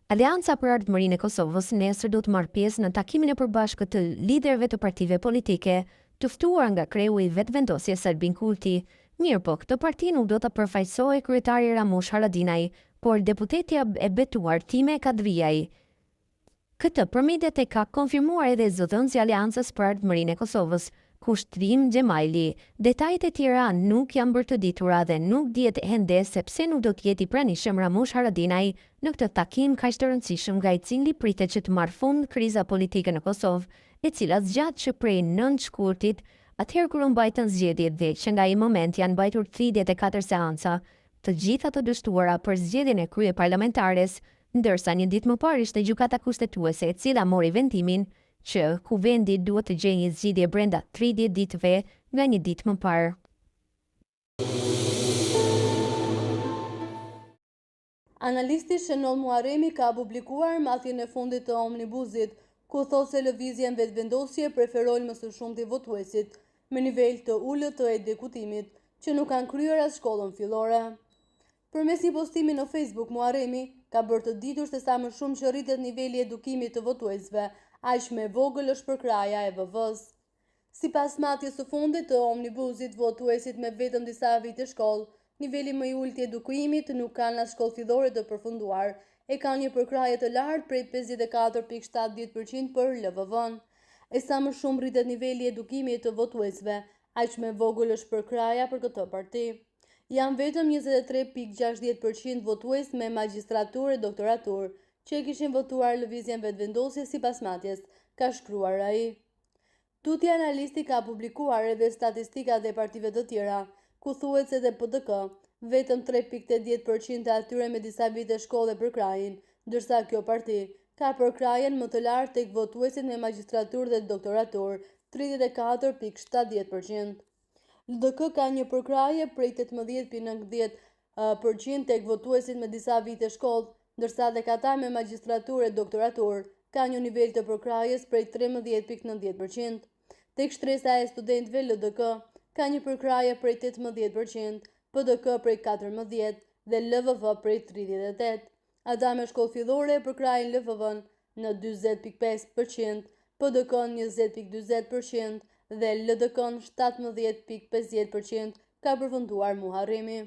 Aleanca për Ardhmërinë e Kosovës nesër do të marrë pjesë në takimin e përbashkët të liderëve të partive politike, të ftuar nga kreu i vetëvendosjes Albin Kurti. Mirë po, këtë parti nuk do të përfaqësojë kryetari Ramush Haradinaj, por deputetja e betuar Time Kadrijaj. Këtë për mediat e ka konfirmuar edhe zotënësi i Aleancës për Ardhmërinë e Kosovës, Kushtrim Xhemaili. Detajet e tjera nuk janë bërë të ditura dhe nuk dihet ende sepse nuk do të jetë i pranishëm Ramush Haradinaj në këtë takim kaq të rëndësishëm nga i cili pritet që të marrë fund kriza politike në Kosovë, e cila zgjat që prej 9 shkurtit, atëherë kur u mbajtën zgjedhjet dhe që nga ai moment janë mbajtur 34 seanca, të gjitha të dështuara për zgjedhjen e kryeparlamentares, ndërsa një ditë më parë ishte gjykata kushtetuese e cila mori vendimin që kuvendi duhet të gjejë një zgjidhje brenda 30 ditëve nga një ditë më parë. Analisti Shenol Muharremi ka publikuar matjen e fundit të omnibusit, ku thotë se lëvizja në vetëvendosje preferojnë më së shumti votuesit me nivel të ulët të ekzekutimit që nuk kanë kryer as shkollën fillore. Përmes një postimi në Facebook, Muharremi ka bërë të ditur se sa më shumë që rritet niveli i edukimit të votuesve, aq më e vogël është përkraja e VV-s. Sipas matjes së fundit të omnibusit, votuesit me vetëm disa vite shkollë, niveli më i ulët i edukimit, nuk kanë as shkollë fillore të përfunduar, e kanë një përkraje të lartë prej 54.70% për LVV-n. E sa më shumë rritet niveli i edukimit të votuesve, aq më e vogël është përkraja për këtë parti. Janë vetëm 23.60% votues me magjistraturë e doktoraturë që kishin votuar lëvizjen vetëvendosje sipas matjes, ka shkruar ai. Tutje analisti ka publikuar edhe statistikat e partive të tjera, ku thuhet se te PDK vetëm 3.80% e atyre me disa vite shkollë përkrahin, ndërsa kjo parti ka përkrajen më të lartë tek votuesit me magjistraturë dhe doktoraturë, 34.70%. LDK ka një përkraje prej 18.90% tek votuesit me disa vite shkollë, ndërsa tek ata me magjistraturë e doktoraturë ka një nivel të përkrajes prej 13.90%. Tek shtresa e studentëve LDK ka një përkraje prej 18%, PDK prej 14% dhe LVV prej 38%. Ata me shkollë fillore përkrajen LVV-n në 40.5%, PDK-n 20.40% dhe LDK-n 17.50% ka përfunduar Muharremi.